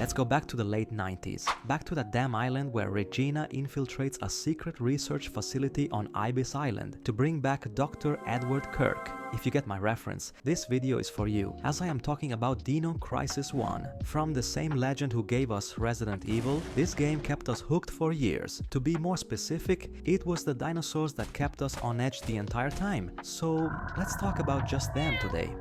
Let's go back to the late 90s, back to that damn island where Regina infiltrates a secret research facility on Ibis Island to bring back Dr. Edward Kirk. If you get my reference, this video is for you, as I am talking about Dino Crisis 1. From the same legend who gave us Resident Evil, this game kept us hooked for years. To be more specific, it was the dinosaurs that kept us on edge the entire time. So let's talk about just them today.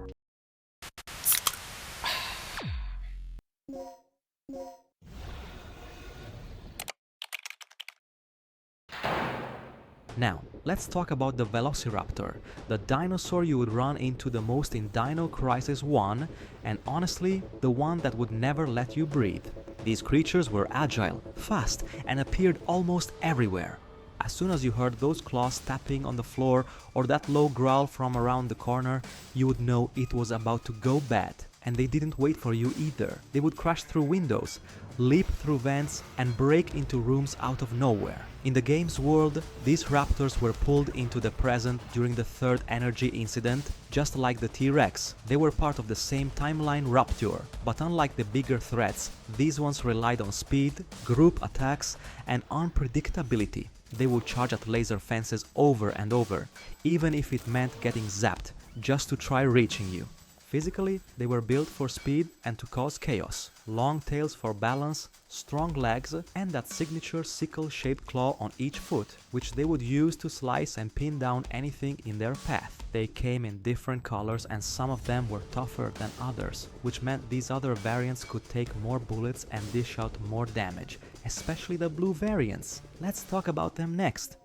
Now, let's talk about the Velociraptor, the dinosaur you would run into the most in Dino Crisis 1, and honestly, the one that would never let you breathe. These creatures were agile, fast, and appeared almost everywhere. As soon as you heard those claws tapping on the floor or that low growl from around the corner, you would know it was about to go bad. And they didn't wait for you either. They would crash through windows, leap through vents, and break into rooms out of nowhere. In the game's world, these raptors were pulled into the present during the third energy incident, just like the T-Rex. They were part of the same timeline Raptor, but unlike the bigger threats, these ones relied on speed, group attacks, and unpredictability. They would charge at laser fences over and over, even if it meant getting zapped, just to try reaching you. Physically, they were built for speed and to cause chaos. Long tails for balance, strong legs, and that signature sickle-shaped claw on each foot, which they would use to slice and pin down anything in their path. They came in different colors and some of them were tougher than others, which meant these other variants could take more bullets and dish out more damage, especially the blue variants. Let's talk about them next.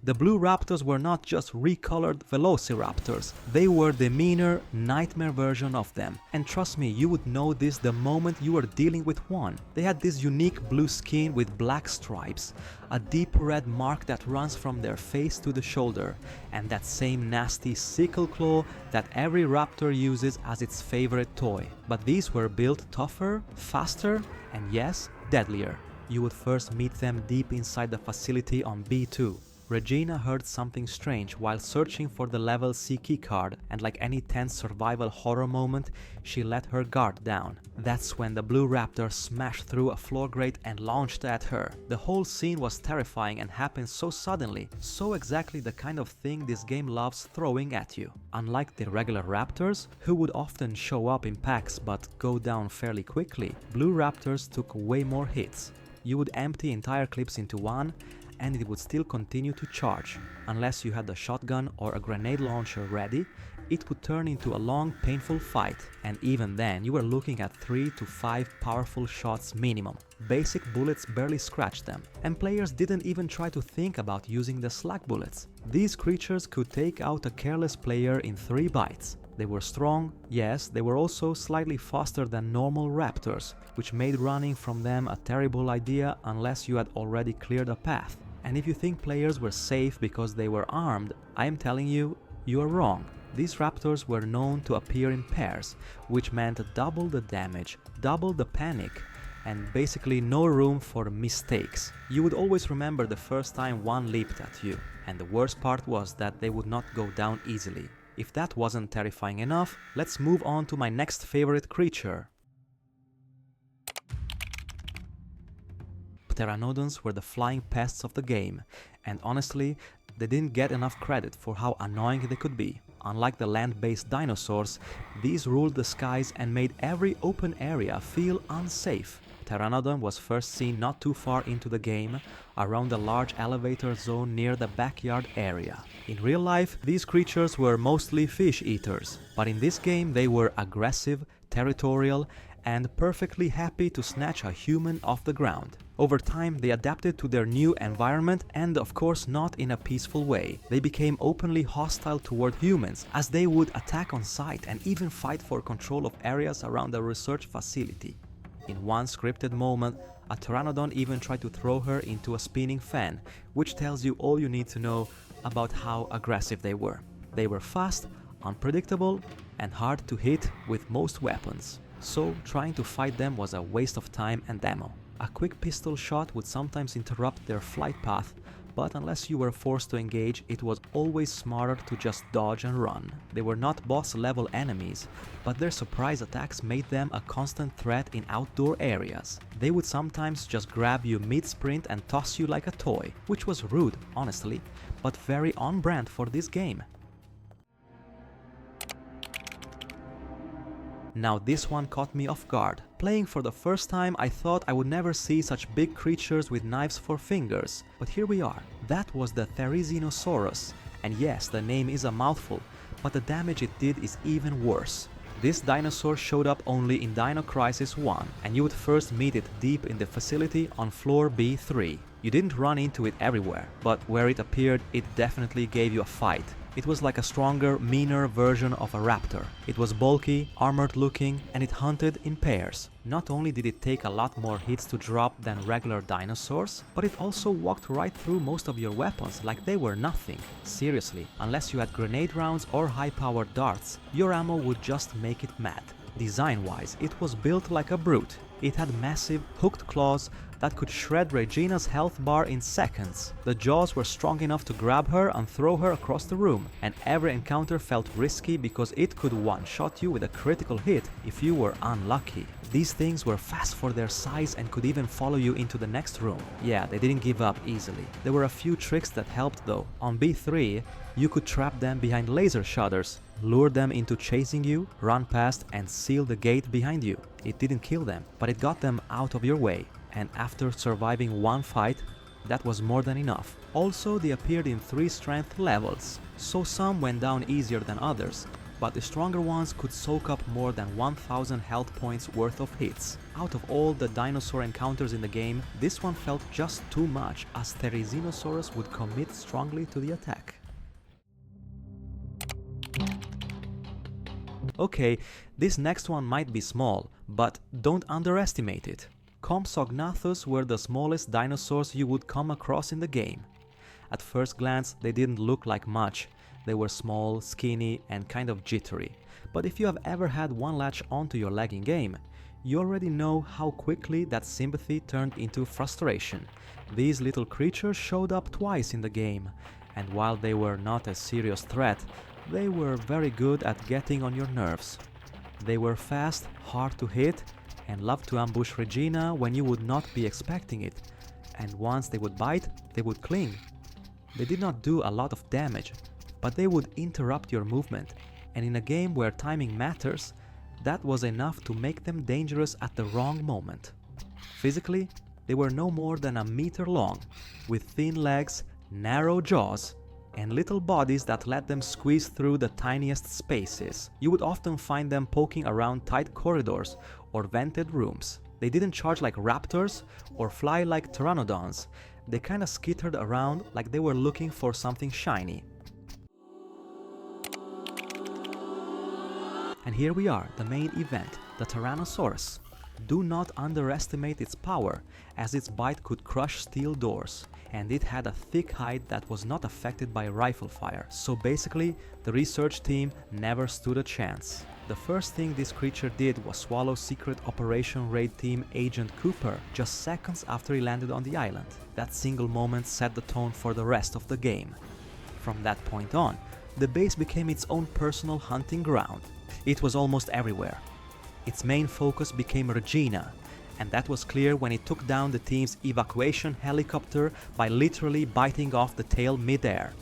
The blue raptors were not just recolored velociraptors, they were the meaner, nightmare version of them. And trust me, you would know this the moment you were dealing with one. They had this unique blue skin with black stripes, a deep red mark that runs from their face to the shoulder, and that same nasty sickle claw that every raptor uses as its favorite toy. But these were built tougher, faster, and yes, deadlier. You would first meet them deep inside the facility on B2. Regina heard something strange while searching for the level C keycard, and like any tense survival horror moment, she let her guard down. That's when the blue raptor smashed through a floor grate and launched at her. The whole scene was terrifying and happened so suddenly, so exactly the kind of thing this game loves throwing at you. Unlike the regular raptors, who would often show up in packs but go down fairly quickly, blue raptors took way more hits. You would empty entire clips into one, and it would still continue to charge. Unless you had a shotgun or a grenade launcher ready, it would turn into a long, painful fight, and even then you were looking at 3 to 5 powerful shots minimum. Basic bullets barely scratched them, and players didn't even try to think about using the slug bullets. These creatures could take out a careless player in 3 bites. They were strong, yes, they were also slightly faster than normal raptors, which made running from them a terrible idea unless you had already cleared a path. And if you think players were safe because they were armed, I am telling you, you are wrong. These raptors were known to appear in pairs, which meant double the damage, double the panic, and basically no room for mistakes. You would always remember the first time one leaped at you, and the worst part was that they would not go down easily. If that wasn't terrifying enough, let's move on to my next favorite creature. Pteranodons were the flying pests of the game, and honestly, they didn't get enough credit for how annoying they could be. Unlike the land-based dinosaurs, these ruled the skies and made every open area feel unsafe. Pteranodon was first seen not too far into the game, around the large elevator zone near the backyard area. In real life, these creatures were mostly fish eaters, but in this game they were aggressive, territorial, and perfectly happy to snatch a human off the ground. Over time, they adapted to their new environment and, of course, not in a peaceful way. They became openly hostile toward humans, as they would attack on sight and even fight for control of areas around the research facility. In one scripted moment, a Pteranodon even tried to throw her into a spinning fan, which tells you all you need to know about how aggressive they were. They were fast, unpredictable, and hard to hit with most weapons. So trying to fight them was a waste of time and ammo. A quick pistol shot would sometimes interrupt their flight path, but unless you were forced to engage, it was always smarter to just dodge and run. They were not boss level enemies, but their surprise attacks made them a constant threat in outdoor areas. They would sometimes just grab you mid-sprint and toss you like a toy, which was rude, honestly, but very on brand for this game. Now this one caught me off guard. Playing for the first time, I thought I would never see such big creatures with knives for fingers, but here we are. That was the Therizinosaurus, and yes, the name is a mouthful, but the damage it did is even worse. This dinosaur showed up only in Dino Crisis 1, and you would first meet it deep in the facility on floor B3. You didn't run into it everywhere, but where it appeared, it definitely gave you a fight. It was like a stronger, meaner version of a raptor. It was bulky, armored looking, and it hunted in pairs. Not only did it take a lot more hits to drop than regular dinosaurs, but it also walked right through most of your weapons like they were nothing. Seriously, unless you had grenade rounds or high-powered darts, your ammo would just make it mad. Design-wise, it was built like a brute. It had massive, hooked claws that could shred Regina's health bar in seconds. The jaws were strong enough to grab her and throw her across the room, and every encounter felt risky because it could one-shot you with a critical hit if you were unlucky. These things were fast for their size and could even follow you into the next room. Yeah, they didn't give up easily. There were a few tricks that helped though. On B3, you could trap them behind laser shutters, lure them into chasing you, run past and seal the gate behind you. It didn't kill them, but it got them out of your way. And after surviving one fight, that was more than enough. Also, they appeared in 3 strength levels, so some went down easier than others, but the stronger ones could soak up more than 1000 health points worth of hits. Out of all the dinosaur encounters in the game, this one felt just too much, as Therizinosaurus would commit strongly to the attack. Okay, this next one might be small, but don't underestimate it. Compsognathus were the smallest dinosaurs you would come across in the game. At first glance, they didn't look like much. They were small, skinny, and kind of jittery. But if you have ever had one latch onto your leg in game, you already know how quickly that sympathy turned into frustration. These little creatures showed up twice in the game, and while they were not a serious threat, they were very good at getting on your nerves. They were fast, hard to hit, and loved to ambush Regina when you would not be expecting it, and once they would bite, they would cling. They did not do a lot of damage, but they would interrupt your movement, and in a game where timing matters, that was enough to make them dangerous at the wrong moment. Physically, they were no more than a meter long, with thin legs, narrow jaws, and little bodies that let them squeeze through the tiniest spaces. You would often find them poking around tight corridors or vented rooms. They didn't charge like raptors or fly like pteranodons. They kinda skittered around like they were looking for something shiny. And here we are, the main event, the Tyrannosaurus. Do not underestimate its power, as its bite could crush steel doors, and it had a thick hide that was not affected by rifle fire, so basically the research team never stood a chance. The first thing this creature did was swallow Secret Operation Raid Team Agent Cooper just seconds after he landed on the island. That single moment set the tone for the rest of the game. From that point on, the base became its own personal hunting ground. It was almost everywhere. Its main focus became Regina, and that was clear when it took down the team's evacuation helicopter by literally biting off the tail mid-air.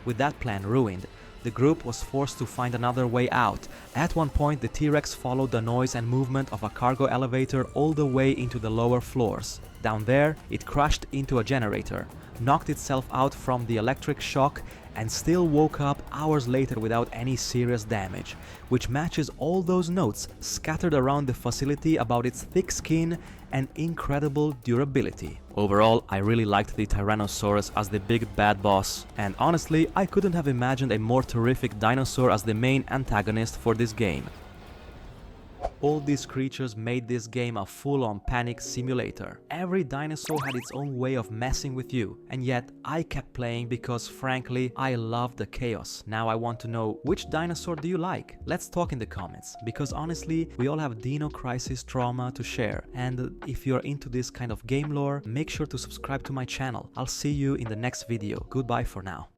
With that plan ruined, the group was forced to find another way out. At one point, the T-Rex followed the noise and movement of a cargo elevator all the way into the lower floors. Down there, it crashed into a generator, knocked itself out from the electric shock, and still woke up hours later without any serious damage, which matches all those notes scattered around the facility about its thick skin and incredible durability. Overall, I really liked the Tyrannosaurus as the big bad boss, and honestly, I couldn't have imagined a more terrific dinosaur as the main antagonist for this game. All these creatures made this game a full-on panic simulator. Every dinosaur had its own way of messing with you, and yet I kept playing because frankly I love the chaos. Now I want to know, which dinosaur do you like? Let's talk in the comments, because honestly we all have Dino Crisis trauma to share, and if you're into this kind of game lore, make sure to subscribe to my channel. I'll see you in the next video. Goodbye for now.